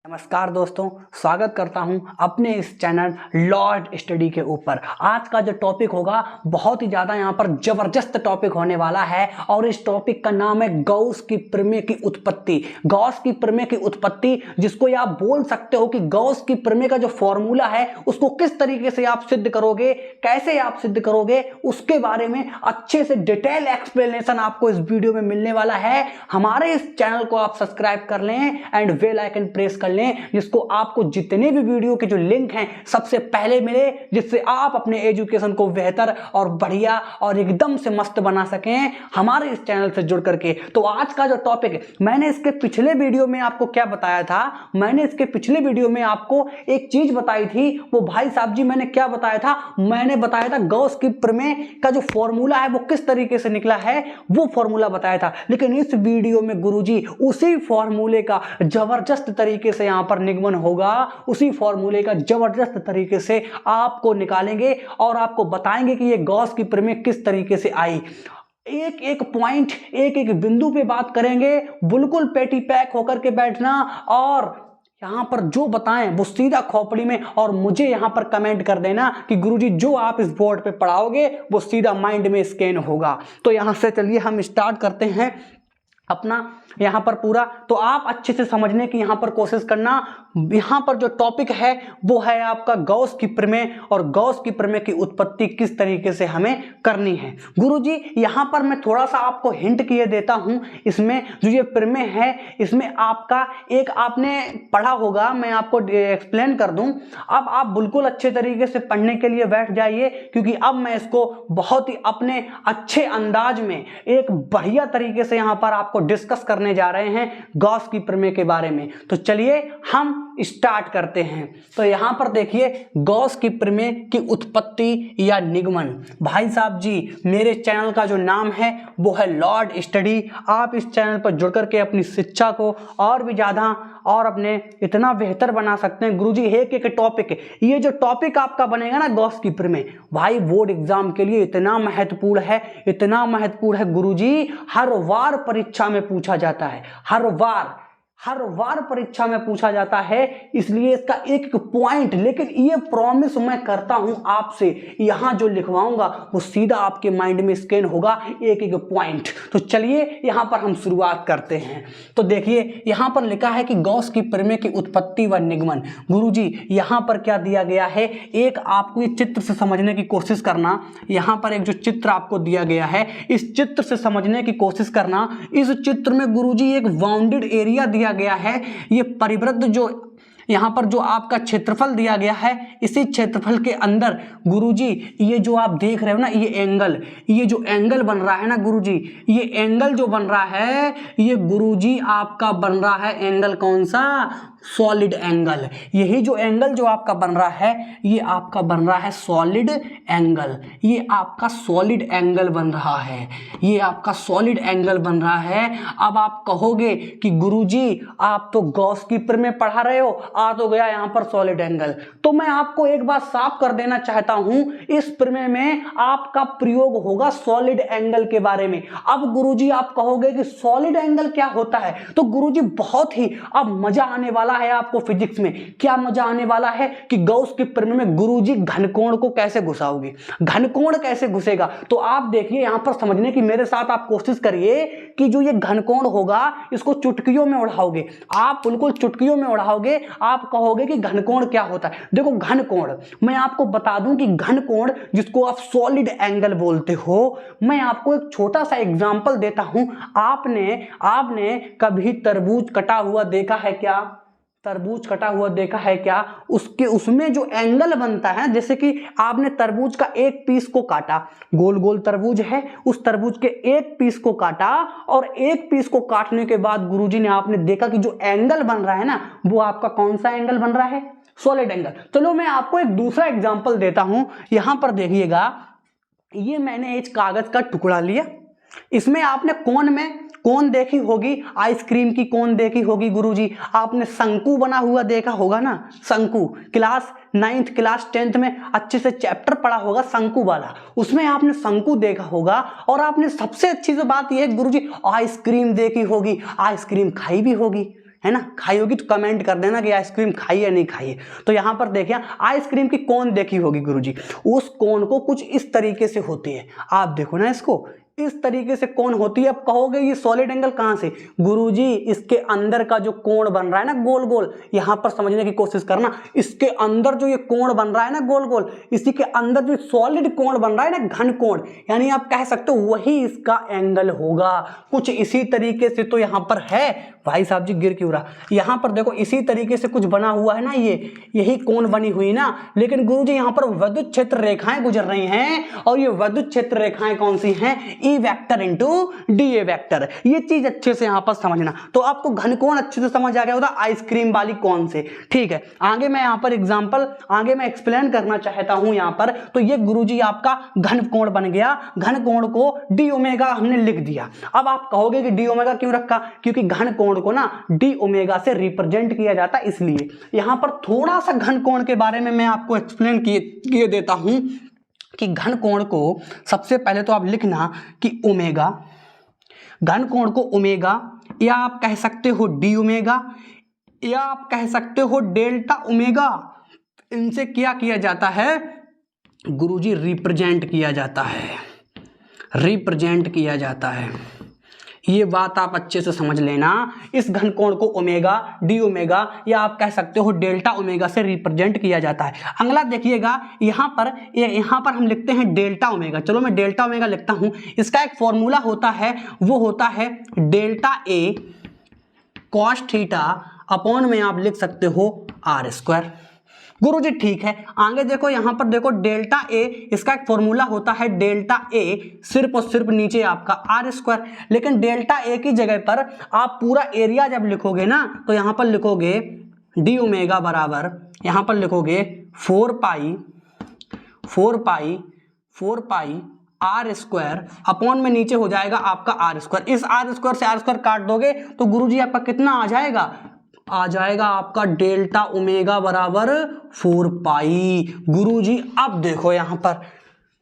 नमस्कार दोस्तों, स्वागत करता हूं अपने इस चैनल लॉर्ड स्टडी के ऊपर। आज का जो टॉपिक होगा बहुत ही ज़्यादा यहाँ पर ज़बरदस्त टॉपिक होने वाला है और इस टॉपिक का नाम है गॉस की प्रमेय की उत्पत्ति। गॉस की प्रमेय की उत्पत्ति, जिसको आप बोल सकते हो कि गॉस की प्रमेय का जो फॉर्मूला है उसको किस तरीके से आप सिद्ध करोगे, कैसे आप सिद्ध करोगे, उसके बारे में अच्छे से डिटेल एक्सप्लेनेशन आपको इस वीडियो में मिलने वाला है। हमारे इस चैनल को आप सब्सक्राइब कर लें एंड बेल आइकन प्रेस कर लें, जिसको आपको जितने भी वीडियो के जो लिंक हैं सबसे पहले मिले, जिससे आप अपने एजुकेशन को बेहतर और बढ़िया और एकदम से मस्त बना सकें हमारे इस चैनल से जुड़ करके। तो आज का जो टॉपिक है, मैंने इसके पिछले वीडियो में आपको क्या बताया था, मैंने इसके पिछले वीडियो में आपको एक चीज बताई थी। वो भाई साहब जी मैंने क्या बताया था, मैंने बताया था गॉस की प्रमेय का जो फॉर्मूला है वो किस तरीके से निकला है, वो फॉर्मूला बताया था। लेकिन इस वीडियो में गुरुजी उसी फॉर्मूले का जबरदस्त तरीके से यहां पर निगमन होगा, उसी फॉर्मूले का जबरदस्त तरीके से आपको निकालेंगे और आपको बताएंगे कि ये गॉस की प्रमेय किस तरीके से आई। एक एक पॉइंट, एक एक बिंदु पे बात करेंगे, बिल्कुल पेटी पैक होकर के बैठना और यहां पर जो बताएं वो सीधा खोपड़ी में और मुझे यहां पर कमेंट कर देना कि गुरुजी जो आप इस बोर्ड पे पढ़ाओगे वो सीधा माइंड में स्कैन होगा। तो यहां से चलिए हम स्टार्ट करते हैं अपना यहां पर पूरा। तो आप अच्छे से समझने की यहां पर कोशिश करना। यहां पर जो टॉपिक है वो है आपका गॉस की प्रमेय और गॉस की प्रमेय की उत्पत्ति किस तरीके से हमें करनी है। गुरुजी यहां पर मैं थोड़ा सा आपको हिंट किए देता हूं। इसमें जो ये प्रमेय है इसमें आपका एक आपने पढ़ा होगा, मैं आपको एक्सप्लेन कर दूं। अब आप बिल्कुल अच्छे तरीके से पढ़ने के लिए बैठ जाइए, क्योंकि अब मैं इसको बहुत ही अपने अच्छे अंदाज में एक बढ़िया तरीके से यहां पर आपको डिस्कस करने जा रहे हैं गॉस की प्रमेय के बारे में। तो चलिए हम स्टार्ट करते हैं। तो यहां पर देखिए गॉस की प्रमेय की उत्पत्ति या निगमन। भाई साहब जी मेरे चैनल का जो नाम है वो है लॉर्ड स्टडी। आप इस चैनल पर जुड़ करके अपनी शिक्षा को और भी ज्यादा और अपने इतना बेहतर बना सकते हैं। गुरुजी एक एक टॉपिक, ये जो टॉपिक आपका बनेगा ना गॉस की प्रमेय, भाई बोर्ड एग्जाम के लिए इतना महत्वपूर्ण है, इतना महत्वपूर्ण है गुरुजी, हर बार परीक्षा में पूछा जाता है, हर बार परीक्षा में पूछा जाता है। इसलिए इसका एक एक पॉइंट, लेकिन ये प्रॉमिस मैं करता हूं आपसे, यहां जो लिखवाऊंगा वो सीधा आपके माइंड में स्कैन होगा, एक एक पॉइंट। तो चलिए यहां पर हम शुरुआत करते हैं। तो देखिए यहां पर लिखा है कि गॉस की प्रमेय की उत्पत्ति व निगमन। गुरुजी यहां पर क्या दिया गया है, एक आपको ये चित्र से समझने की कोशिश करना। यहां पर एक जो चित्र आपको दिया गया है, इस चित्र से समझने की कोशिश करना। इस चित्र में गुरुजी एक बाउंडेड एरिया दिया गया है, ये परिवृत्त जो यहां पर जो आपका क्षेत्रफल दिया गया है, इसी क्षेत्रफल के अंदर गुरुजी ये जो आप देख रहे हो ना, ये जो एंगल बन रहा है ना गुरुजी, ये एंगल जो बन रहा है ये गुरुजी आपका बन रहा है एंगल कौन सा, सॉलिड एंगल। यही जो एंगल जो आपका बन रहा है ये आपका बन रहा है सॉलिड एंगल। ये आपका सॉलिड एंगल बन रहा है, ये आपका सॉलिड एंगल बन रहा है। अब आप कहोगे कि गुरुजी आप तो गॉस की प्रमेय पढ़ा रहे हो, आ तो गया यहां पर सॉलिड एंगल। तो मैं आपको एक बात साफ कर देना चाहता हूं, इस प्रमेय में आपका प्रयोग होगा सॉलिड एंगल के बारे में। अब गुरुजी आप कहोगे कि सॉलिड एंगल क्या होता है, तो गुरुजी बहुत ही अब मजा आने वाला है आपको फिजिक्स में। क्या मजा आने वाला है कि गॉस की प्रमेय में गुरुजी घनकोण को कैसे घुसाओगे, घनकोण कैसे घुसेगा। तो आप देखिए यहां पर समझने की मेरे साथ आप कोशिश करिए कि जो ये घनकोण होगा इसको चुटकियों में उड़ाओगे, आप बिल्कुल चुटकियों में उड़ाओगे। आप कहोगे कि घनकोण क्या होता है। देखो घनकोण मैं आपको बता दूं कि घनकोण जिसको आप सॉलिड एंगल बोलते हो, मैं आपको एक छोटा सा एग्जांपल देता हूं। आपने कभी तरबूज कटा हुआ देखा है क्या, तरबूज कटा हुआ देखा है क्या, उसमें जो एंगल बनता है, जैसे कि आपने तरबूज का एक पीस को काटा, गोल गोल तरबूज है, उस तरबूज के एक पीस को काटा और एक पीस को काटने के बाद गुरुजी ने आपने देखा कि जो एंगल बन रहा है ना वो आपका कौन सा एंगल बन रहा है, सॉलिड एंगल। चलो मैं आपको एक दूसरा एग्जांपल देता हूं। यहां पर देखिएगा, ये मैंने एक कागज का टुकड़ा लिया, इसमें आपने कोन देखी होगी, आइसक्रीम की कोन देखी होगी गुरुजी। आपने शंकु बना हुआ देखा होगा ना, शंकु क्लास 9th क्लास 10th में अच्छे से चैप्टर पढ़ा होगा शंकु वाला, उसमें आपने शंकु देखा होगा। और आपने सबसे अच्छी जो बात यह है गुरुजी आइसक्रीम देखी होगी, आइसक्रीम खाई भी होगी। है ना, खाई होगी तो कमेंट कर देना कि आइसक्रीम खाई या नहीं खाई। तो यहाँ पर देखिए आइसक्रीम की कोन देखी होगी गुरुजी, उस कोन को कुछ इस तरीके से होती है, आप देखो ना इसको, इस तरीके से कोण होती है। अब कहोगे ये सॉलिड एंगल कहां से, गुरुजी इसके अंदर का जो कोण बन रहा है ना गोल गोल, यहां पर समझने की कोशिश करना, इसके अंदर जो ये कोण बन रहा है ना गोल गोल, इसी के अंदर जो सॉलिड कोण बन रहा है ना घन कोण, यानी आप कह सकते हो वही इसका एंगल होगा, कुछ इसी तरीके से। तो यहां पर है, भाई साहब जी गिर क्यों रहा, यहां पर देखो इसी तरीके से कुछ बना हुआ है ना, ये यही कोण बनी हुई ना, लेकिन गुरुजी यहां पर विद्युत क्षेत्र रेखाएं गुजर रही हैं, और ये विद्युत क्षेत्र रेखाएं कौन सी हैं, E vector into D A vector. ये चीज अच्छे से यहां पर समझना। तो आपको घनकोण अच्छे से समझ आ गया होगा आइसक्रीम वाली कौन से, ठीक है। आगे मैं यहां पर एग्जांपल आगे मैं एक्सप्लेन करना चाहता हूं यहां पर। तो ये गुरुजी आपका घनकोण बन गया, घनकोण को डी ओमेगा हमने लिख दिया। अब आप कहोगे कि डी ओमेगा क्यों रखा, क्योंकि घनकोण को ना डी ओमेगा से रिप्रेजेंट किया जाता है, इसलिए यहां पर थोड़ा सा घनकोण के बारे में मैं आपको एक्सप्लेन किए देता हूं कि घन कोण को सबसे पहले तो आप लिखना कि ओमेगा, घन कोण को ओमेगा, या आप कह सकते हो डी ओमेगा, या आप कह सकते हो डेल्टा ओमेगा, इनसे क्या किया जाता है गुरुजी, रिप्रेजेंट किया जाता है, रिप्रेजेंट किया जाता है। ये बात आप अच्छे से समझ लेना, इस घनकोण को ओमेगा, डी ओमेगा, या आप कह सकते हो डेल्टा ओमेगा से रिप्रेजेंट किया जाता है। अगला देखिएगा यहां पर हम लिखते हैं डेल्टा ओमेगा। चलो मैं डेल्टा ओमेगा लिखता हूं, इसका एक फॉर्मूला होता है, वो होता है delta A cos theta upon में आप लिख सकते हो आर स्क्वायर। गुरुजी ठीक है, आगे देखो यहां पर देखो डेल्टा ए, इसका एक फॉर्मूला होता है डेल्टा ए सिर्फ और सिर्फ नीचे आपका आर स्क्वायर, लेकिन डेल्टा ए की जगह पर आप पूरा एरिया जब लिखोगे ना तो यहां पर लिखोगे डी ओमेगा बराबर, यहां पर लिखोगे 4 पाई आर स्क्वायर अपॉन में नीचे हो जाएगा आपका आर स्क्वायर। इस आर स्क्वायर से आर स्क्वायर काट दोगे तो गुरुजी आपका कितना आ जाएगा आपका डेल्टा ओमेगा बराबर 4 पाई। गुरुजी अब देखो यहां पर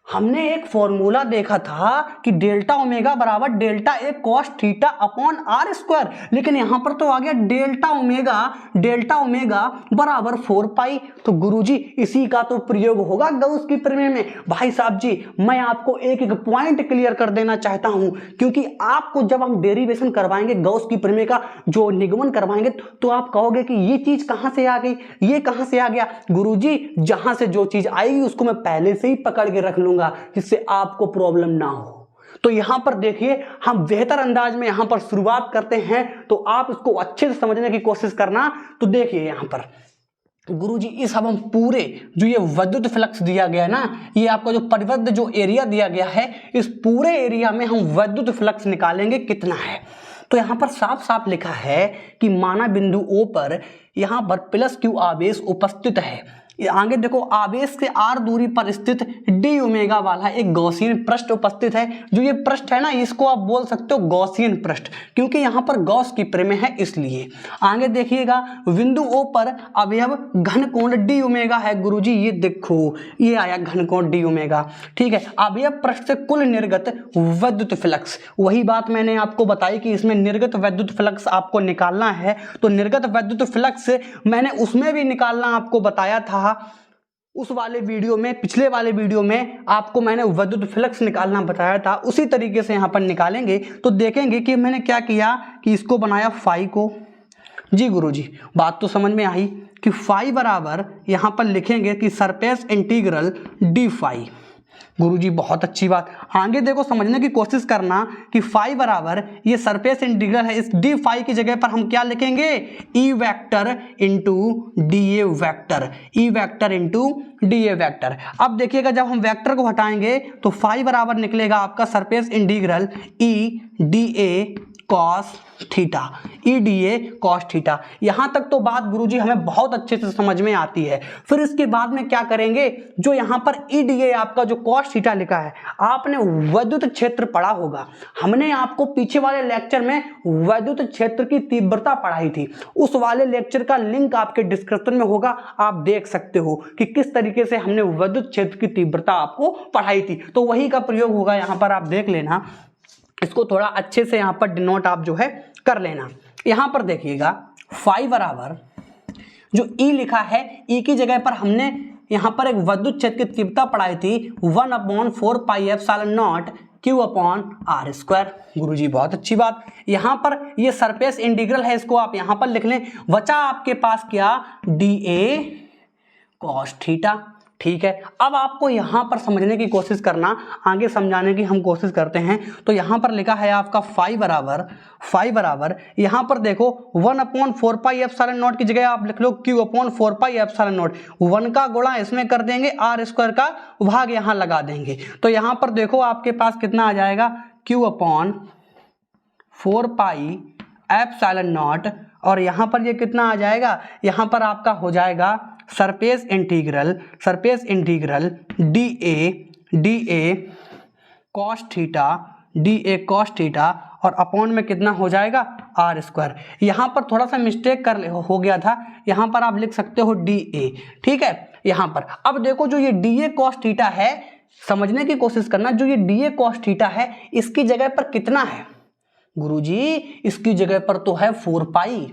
हमने एक फॉर्मूला देखा था कि डेल्टा ओमेगा बराबर delta A cos theta upon R square, लेकिन यहां पर तो आ गया डेल्टा ओमेगा बराबर 4 पाई। तो गुरुजी इसी का तो प्रयोग होगा गॉस की प्रमेय में। भाई साहब जी मैं आपको एक एक पॉइंट क्लियर कर देना चाहता हूं, क्योंकि आपको जब हम डेरिवेशन करवाएंगे गॉस की प्रमेय का जो निगमन करवाएंगे तो आप कहोगे कि ये चीज कहां से आ गई, ये कहां से आ गया। गुरुजी जहां से जो चीज आएगी उसको मैं पहले से ही पकड़ के रख लूंगा जिससे आपको प्रॉब्लम ना हो। तो यहां पर देखिए हम बेहतर अंदाज में यहां पर शुरुआत करते हैं, तो आप इसको अच्छे से समझने की कोशिश करना। तो देखिए यहां पर गुरुजी इस अब हम पूरे जो ये विद्युत फ्लक्स दिया गया ना, ये आपका जो परिबद्ध जो एरिया दिया गया है, इस पूरे एरिया में हम विद्युत फ्लक्स निकालेंगे कितना है। तो यहां पर साफ साफ लिखा है कि माना बिंदु O पर यहां पर प्लस Q आवेश उपस्थित है। आगे देखो आवेश से r दूरी पर स्थित डी ओमेगा वाला एक गॉसियन पृष्ठ उपस्थित है। जो ये पृष्ठ है ना इसको आप बोल सकते हो गॉसियन पृष्ठ, क्योंकि यहां पर गॉस की प्रमेय है इसलिए। आगे देखिएगा बिंदु O पर अवयव घन कोण डी ओमेगा है। गुरुजी ये देखो ये आया घन कोण डी ओमेगा, ठीक है। अवयव पृष्ठ से कुल निर्गत विद्युत फ्लक्स, वही बात मैंने आपको बताई कि इसमें निर्गत विद्युत फ्लक्स आपको निकालना है। तो निर्गत विद्युत फ्लक्स मैंने उसमें भी निकालना आपको बताया था, उस वाले वीडियो में, पिछले वाले वीडियो में आपको मैंने विद्युत फ्लक्स निकालना बताया था। उसी तरीके से यहां पर निकालेंगे तो देखेंगे कि मैंने क्या किया कि इसको बनाया फाई को। जी गुरुजी बात तो समझ में आई कि फाई बराबर यहां पर लिखेंगे कि सरफेस इंटीग्रल डी फाई। गुरुजी बहुत अच्छी बात। आगे देखो समझने की कोशिश करना कि फाई बराबर ये सरफेस इंटीग्रल है, इस डी फाई की जगह पर हम क्या लिखेंगे, E vector into D A vector, E vector into D A vector. अब देखिएगा जब हम वेक्टर को हटाएंगे तो फाई बराबर निकलेगा आपका surface integral E D A cos theta, E D A cos theta. यहां तक तो बात गुरुजी हमें बहुत अच्छे से समझ में आती है। फिर इसके बाद में क्या करेंगे, जो यहां पर ई डी ए आपका जो कॉस थीटा लिखा है, आपने विद्युत क्षेत्र पढ़ा होगा। हमने आपको पीछे वाले लेक्चर में विद्युत क्षेत्र की तीव्रता पढ़ाई थी, उस वाले लेक्चर का लिंक आपके डिस्क्रिप्शन में होगा, आप देख सकते हो कि किस तरीके से हमने विद्युत क्षेत्र की तीव्रता आपको पढ़ाई थी। तो वही का प्रयोग होगा यहां पर, आप देख लेना, इसको थोड़ा अच्छे से यहां पर डिनोट आप जो है कर लेना। यहां पर देखिएगा फाई बराबर जो ई लिखा है, ई की जगह पर हमने यहां पर एक विद्युत क्षेत्र की तीव्रता पढ़ाई थी 1/4 pi epsilon naught Q upon R square. गुरुजी बहुत अच्छी बात। यहां पर ये सरफेस इंटीग्रल है, इसको आप यहां पर लिख लें। बचा आपके पास क्या, dA cos थीटा। ठीक है, अब आपको यहां पर समझने की कोशिश करना, आगे समझाने की हम कोशिश करते हैं। तो यहां पर लिखा है आपका फाई बराबर यहां पर देखो 1/4 पाई एप्सिलॉन नॉट की जगह आप लिख लो Q upon 4 pi epsilon not. 1 का गुणा इसमें कर देंगे, आर स्क्वायर का भाग यहां लगा देंगे। तो यहां पर देखो आपके पास कितना आ जाएगा, Q upon 4 pi epsilon not, और यहां पर ये कितना आ जाएगा, यहां पर आपका हो जाएगा surface integral dA cos theta और अपॉन में कितना हो जाएगा, आर स्क्वायर। यहां पर थोड़ा सा मिस्टेक हो गया था, यहां पर आप लिख सकते हो dA। ठीक है, यहां पर अब देखो जो ये dA cos थीटा है, समझने की कोशिश करना, जो ये dA cos थीटा है इसकी जगह पर कितना है गुरुजी, इसकी जगह पर तो है 4 पाई।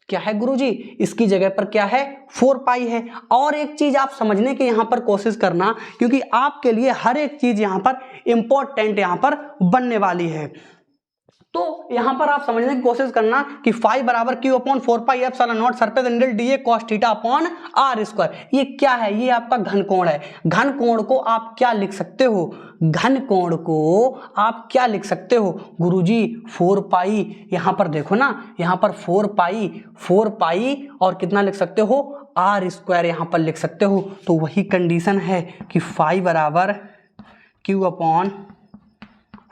क्या है गुरुजी, इसकी जगह पर क्या है, 4 पाई है। और एक चीज आप समझने की यहां पर कोशिश करना, क्योंकि आपके लिए हर एक चीज यहां पर इंपॉर्टेंट यहां पर बनने वाली है। तो यहां पर आप समझने की कोशिश करना कि फाई बराबर Q upon 4 pi epsilon naught surface integral dA cos theta upon R square. ये क्या है, ये आपका घन कोण है। घन कोण को आप क्या लिख सकते हो, घन कोण को आप क्या लिख सकते हो गुरुजी, 4 पाई। यहां पर देखो ना, यहां पर 4 पाई और कितना लिख सकते हो, आर स्क्वायर यहां पर लिख सकते हो। तो वही कंडीशन है कि फाई बराबर Q upon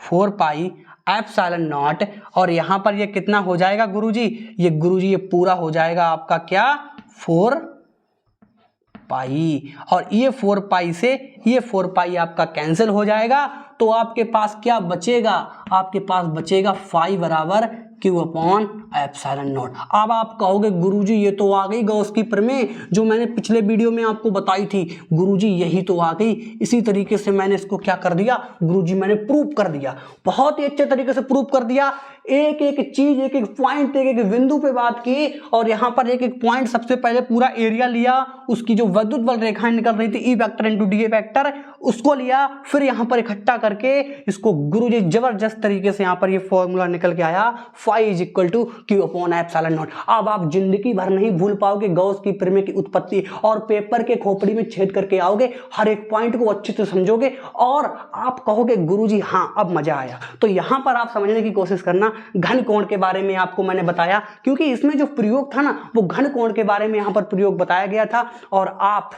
4 pi epsilon not, और यहां पर ये कितना हो जाएगा गुरुजी, ये पूरा हो जाएगा आपका क्या, 4 पाई। और ये 4 पाई से ये 4 पाई आपका कैंसिल हो जाएगा। तो आपके पास क्या बचेगा, आपके पास बचेगा फाई बराबर Q अपॉन एप्सिलॉन नॉट। अब आप कहोगे गुरुजी ये तो आ गई गॉस की प्रमेय, जो मैंने पिछले वीडियो में आपको बताई थी। गुरुजी यही तो आ गई, इसी तरीके से मैंने इसको क्या कर दिया गुरुजी, मैंने प्रूव कर दिया, बहुत ही अच्छे तरीके से प्रूव कर दिया। एक एक चीज, एक एक पॉइंट, एक एक बिंदु पे बात की, और यहां पर एक एक पॉइंट सबसे पहले पूरा एरिया लिया, उसकी जो विद्युत बल रेखाएं निकल रही थी, E vector into D vector, उसको लिया, फिर यहां पर इकट्ठा करके इसको गुरुजी जबरदस्त तरीके से यहां पर ये फॉर्मूला निकल के आया, phi is equal to Q upon epsilon naught. अब आप जिंदगी भर नहीं भूल पाओगे गॉस की प्रमेय की उत्पत्ति, और पेपर के खोपड़ी में छेद करके आओगे, हर एक पॉइंट को अच्छे से समझोगे, और आप कहोगे गुरुजी हाँ अब मजा आया। तो यहां पर आप समझने की कोशिश करना, घन कोण के बारे में आपको मैंने बताया, क्योंकि इसमें जो प्रयोग था ना, वो घन कोण के बारे में यहां पर प्रयोग बताया गया था, और आप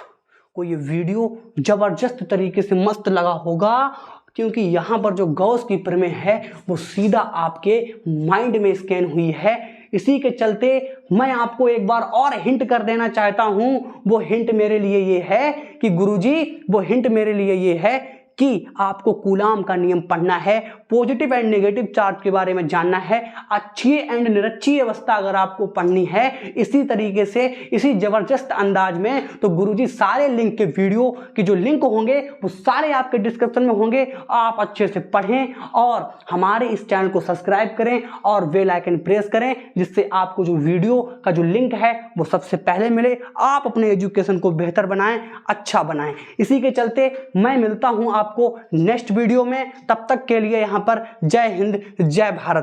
को ये वीडियो जबरदस्त तरीके से मस्त लगा होगा, क्योंकि यहां पर जो गॉस की प्रमेय है वो सीधा आपके माइंड में स्कैन हुई है। इसी के चलते मैं आपको एक बार और हिंट कर देना चाहता हूं। वो हिंट मेरे लिए ये है कि गुरुजी, वो हिंट मेरे लिए ये है कि आपको कूलाम का नियम पढ़ना है, पॉजिटिव एंड नेगेटिव चार्ज के बारे में जानना है, अच्छी एंड निरक्षीय अवस्था अगर आपको पढ़नी है इसी तरीके से, इसी जबरदस्त अंदाज में, तो गुरुजी सारे लिंक के वीडियो के जो लिंक होंगे वो सारे आपके डिस्क्रिप्शन में होंगे। आप अच्छे से पढ़ें और हमारे इस चैनल को सब्सक्राइब करें और बेल आइकन प्रेस करें, जिससे आपको जो वीडियो का जो लिंक है वो सबसे पहले मिले। आप अपने एजुकेशन को बेहतर बनाएं, अच्छा बनाएं। इसी के चलते मैं मिलता हूं आपको नेक्स्ट वीडियो में, तब तक के लिए यहां पर जय हिंद, जय भारत।